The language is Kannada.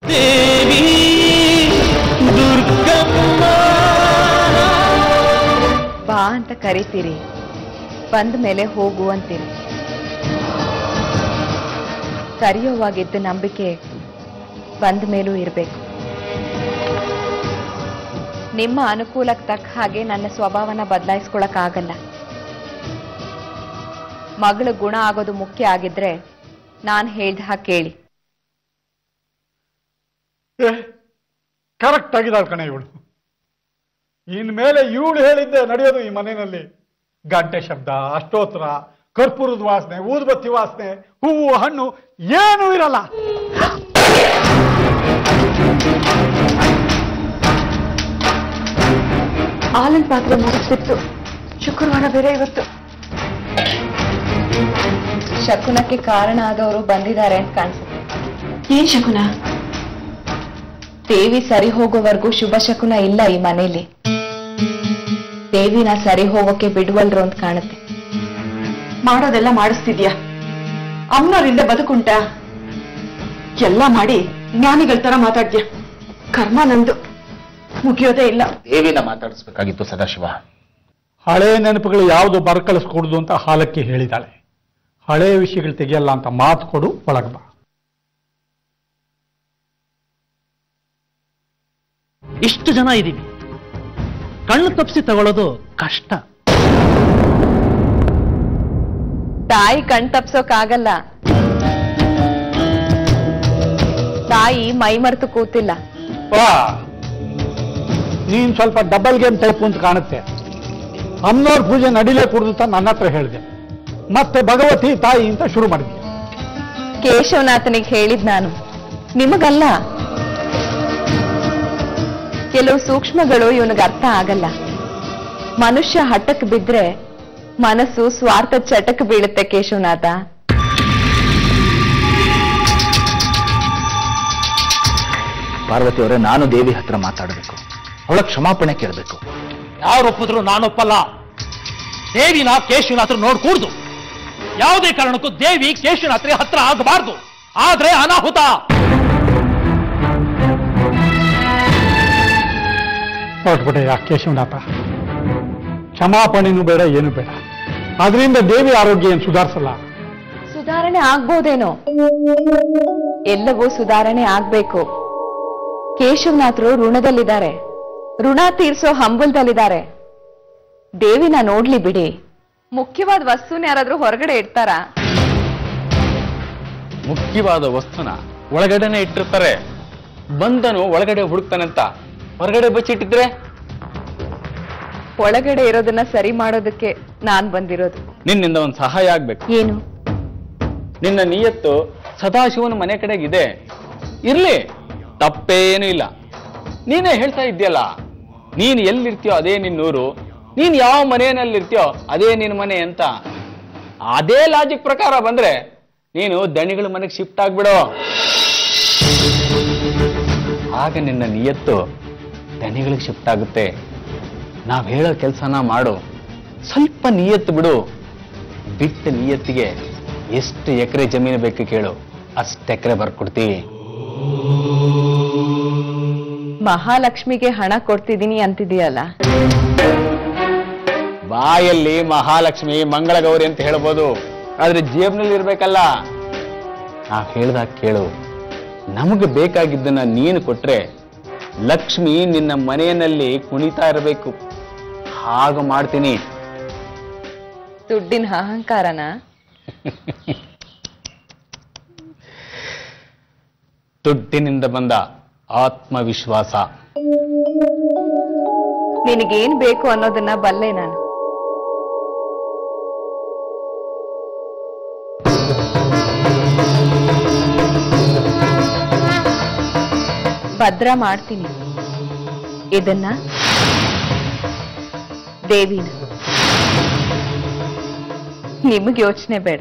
ದೇವಿ ದುರ್ಗಮ್ಮ ಬಾ ಅಂತ ಕರಿತೀರಿ, ಬಂದ ಮೇಲೆ ಹೋಗು ಅಂತೀರಿ. ಕರೆಯೋವಾಗಿದ್ದ ನಂಬಿಕೆ ಬಂದ ಮೇಲೂ ಇರಬೇಕು. ನಿಮ್ಮ ಅನುಕೂಲಕ್ಕೆ ತಕ್ಕ ಹಾಗೆ ನನ್ನ ಸ್ವಭಾವನ ಬದಲಾಯಿಸ್ಕೊಳಕ್ಕಾಗಲ್ಲ. ಮಗಳ ಗುಣ ಆಗೋದು ಮುಖ್ಯ ಆಗಿದ್ರೆ ನಾನು ಹೇಳ್ದ ಹಾಗೆ ಕೇಳಿ. ಕರೆಕ್ಟ್ ಆಗಿದ್ದಾಳೆ ಕಣೆ ಇವಳು. ಇನ್ಮೇಲೆ ಇವಳು ಹೇಳಿದ್ದೆ ನಡೆಯೋದು ಈ ಮನೆಯಲ್ಲಿ. ಗಂಟೆ ಶಬ್ದ, ಅಷ್ಟೋತ್ರ, ಕರ್ಪೂರದ ವಾಸನೆ, ಊದುಬತ್ತಿ ವಾಸನೆ, ಹೂವು ಹಣ್ಣು ಏನೂ ಇರಲ್ಲ. ಹಾಲಿನ ಪಾತ್ರೆ ಮುಗಿಸ್ತಿತ್ತು. ಶುಕ್ರವಾರ ಬೇರೆ ಇವತ್ತು. ಶಕುನಕ್ಕೆ ಕಾರಣ ಆದವರು ಬಂದಿದ್ದಾರೆ ಅಂತ ಕಾಣಿಸುತ್ತೆ. ಏನ್ ಶಕುನ? ದೇವಿ ಸರಿ ಹೋಗೋವರೆಗೂ ಶುಭ ಶಕುನ ಇಲ್ಲ ಈ ಮನೆಯಲ್ಲಿ. ದೇವಿನ ಸರಿ ಹೋಗೋಕೆ ಬಿಡುವಲ್ರು ಅಂತ ಕಾಣುತ್ತೆ. ಮಾಡೋದೆಲ್ಲ ಮಾಡಿಸ್ತಿದ್ಯಾ? ಅಮ್ಮನವರಿಂದ ಬದುಕುಂಟ? ಎಲ್ಲ ಮಾಡಿ ಜ್ಞಾನಿಗಳ ತರ ಮಾತಾಡ್ದ್ಯಾ. ಕರ್ಮ ನಂದು, ಮುಗಿಯೋದೇ ಇಲ್ಲ. ದೇವಿನ ಮಾತಾಡಿಸ್ಬೇಕಾಗಿತ್ತು ಸದಾಶಿವ. ಹಳೆ ನೆನಪುಗಳು ಯಾವುದು ಬರ್ಕಳಿಸ್ಕೊಡುದು ಅಂತ ಹಾಲಕ್ಕೆ ಹೇಳಿದಾಳೆ. ಹಳೆ ವಿಷಯಗಳು ತೆಗೆಯಲ್ಲ ಅಂತ ಮಾತು ಕೊಡು, ಒಳಗೆ ಬಾ. ಇಷ್ಟು ಜನ ಇದ್ದೀವಿ, ಕಣ್ಣು ತಪ್ಪಿಸಿ ತಗೊಳ್ಳೋದು ಕಷ್ಟ. ತಾಯಿ ಕಣ್ ತಪ್ಸೋಕಾಗಲ್ಲ. ತಾಯಿ ಮೈ ಮರೆತು ಕೂತಿಲ್ಲ. ನೀನ್ ಸ್ವಲ್ಪ ಡಬಲ್ ಗೇಮ್ ಟೈಪ್ ಅಂತ ಕಾಣುತ್ತೆ. ಅಮ್ಮನವ್ರ ಪೂಜೆ ನಡಿಲೇ ಕೂಡುದು ಅಂತ ನನ್ನ ಹತ್ರ ಹೇಳಿದೆ. ಮತ್ತೆ ಭಗವತಿ ತಾಯಿ ಅಂತ ಶುರು ಮಾಡಿದ್ದೆ. ಕೇಶವನಾಥನಿಗೆ ಹೇಳಿದ್ ನಾನು, ನಿಮಗಲ್ಲ. ಕೆಲವು ಸೂಕ್ಷ್ಮಗಳು ಇವನಿಗೆ ಅರ್ಥ ಆಗಲ್ಲ. ಮನುಷ್ಯ ಹಠಕ್ಕೆ ಬಿದ್ರೆ ಮನಸ್ಸು ಸ್ವಾರ್ಥ ಚಟಕ್ಕೆ ಬೀಳುತ್ತೆ ಕೇಶವನಾಥ. ಪಾರ್ವತಿ ಅವರೇ, ನಾನು ದೇವಿ ಹತ್ರ ಮಾತಾಡಬೇಕು, ಅವಳ ಕ್ಷಮಾಪಣೆ ಕೇಳಬೇಕು. ಯಾರು ಒಪ್ಪಿದ್ರು ನಾನೊಪ್ಪಲ್ಲ. ದೇವಿನ ಕೇಶವನಾಥರು ನೋಡ್ಕೂಡ್ದು. ಯಾವುದೇ ಕಾರಣಕ್ಕೂ ದೇವಿ ಕೇಶವನಾಥ್ರಿಗೆ ಹತ್ರ ಆಗಬಾರ್ದು. ಆದ್ರೆ ಅನಾಹುತ. ಹೊರಟ್ಬಿಟ್ಟೆ ಯಾ ಕೇಶವನಾಥ. ಕ್ಷಮಾಪಣೆನೂ ಬೇಡ, ಏನು ಬೇಡ. ಅದರಿಂದ ದೇವಿ ಆರೋಗ್ಯ ಏನು ಸುಧಾರಿಸಲ್ಲ. ಸುಧಾರಣೆ ಆಗ್ಬೋದೇನೋ. ಎಲ್ಲವೂ ಸುಧಾರಣೆ ಆಗ್ಬೇಕು. ಕೇಶವನಾಥರು ಋಣದಲ್ಲಿದ್ದಾರೆ, ಋಣ ತೀರ್ಸೋ ಹಂಬಲದಲ್ಲಿದ್ದಾರೆ. ದೇವಿನ ನೋಡ್ಲಿ ಬಿಡಿ. ಮುಖ್ಯವಾದ ವಸ್ತುನ ಯಾರಾದ್ರೂ ಹೊರಗಡೆ ಇಡ್ತಾರ? ಮುಖ್ಯವಾದ ವಸ್ತುನ ಒಳಗಡೆನೆ ಇಟ್ಟಿರ್ತಾರೆ. ಬಂದನು ಒಳಗಡೆ ಹುಡುಕ್ತಾನಂತ ಹೊರಗಡೆ ಬಚ್ಚಿಟ್ಟಿದ್ರೆ? ಒಳಗಡೆ ಇರೋದನ್ನ ಸರಿ ಮಾಡೋದಕ್ಕೆ ನಾನ್ ಬಂದಿರೋದು. ನಿನ್ನಿಂದ ಒಂದು ಸಹಾಯ ಆಗ್ಬೇಕು. ಏನು? ನಿನ್ನ ನಿಯತ್ತು ಸದಾಶಿವನ ಮನೆ ಕಡೆಗಿದೆ. ಇರ್ಲಿ, ತಪ್ಪೇನೂ ಇಲ್ಲ. ನೀನೇ ಹೇಳ್ತಾ ಇದ್ಯಲ್ಲ, ನೀನು ಎಲ್ಲಿರ್ತೀಯೋ ಅದೇ ನಿನ್ನೂರು, ನೀನ್ ಯಾವ ಮನೆಯಲ್ಲಿರ್ತೀಯೋ ಅದೇ ನಿನ್ನ ಮನೆ ಅಂತ. ಅದೇ ಲಾಜಿಕ್ ಪ್ರಕಾರ ಬಂದ್ರೆ ನೀನು ದಣಿಗಳ ಮನೆಗೆ ಶಿಫ್ಟ್ ಆಗ್ಬಿಡೋ. ಆಗ ನಿನ್ನ ನಿಯತ್ತು ದಣಿಗಳಿಗೆ ಶಿಫ್ಟ್ ಆಗುತ್ತೆ. ನಾವ್ ಹೇಳೋ ಕೆಲಸನ ಮಾಡು, ಸ್ವಲ್ಪ ನಿಯತ್ತು ಬಿಡು. ಬಿಟ್ಟ ನಿಯತ್ತಿಗೆ ಎಷ್ಟು ಎಕರೆ ಜಮೀನು ಬೇಕು ಕೇಳು, ಅಷ್ಟು ಎಕರೆ ಬರ್ಕೊಡ್ತೀವಿ. ಮಹಾಲಕ್ಷ್ಮಿಗೆ ಹಣ ಕೊಡ್ತಿದ್ದೀನಿ ಅಂತಿದೀಯಲ್ಲ? ಬಾಯಲ್ಲಿ ಮಹಾಲಕ್ಷ್ಮಿ ಮಂಗಳಗೌರಿ ಅಂತ ಹೇಳ್ಬೋದು, ಆದ್ರೆ ಜೇಬ್ನಲ್ಲಿ ಇರ್ಬೇಕಲ್ಲ. ನಾವ್ ಹೇಳ್ದಾಗ ಕೇಳು. ನಮಗೆ ಬೇಕಾಗಿದ್ದನ್ನ ನೀನು ಕೊಟ್ರೆ ಲಕ್ಷ್ಮಿ ನಿನ್ನ ಮನೆಯಲ್ಲಿ ಕುಣಿತಾ ಇರಬೇಕು. ಹಾಗೆ ಮಾಡ್ತೀನಿ. ದುಡ್ಡಿನ ಅಹಂಕಾರನ? ದುಡ್ಡಿನಿಂದ ಬಂದ ಆತ್ಮವಿಶ್ವಾಸ. ನಿನಗೇನ್ ಬೇಕು ಅನ್ನೋದನ್ನ ಬಲ್ಲೆ ನಾನು. ಭದ್ರ ಮಾಡ್ತೀನಿ ಇದನ್ನ, ದೇವಿನ. ನಿಮಗೆ ಯೋಚನೆ ಬೇಡ.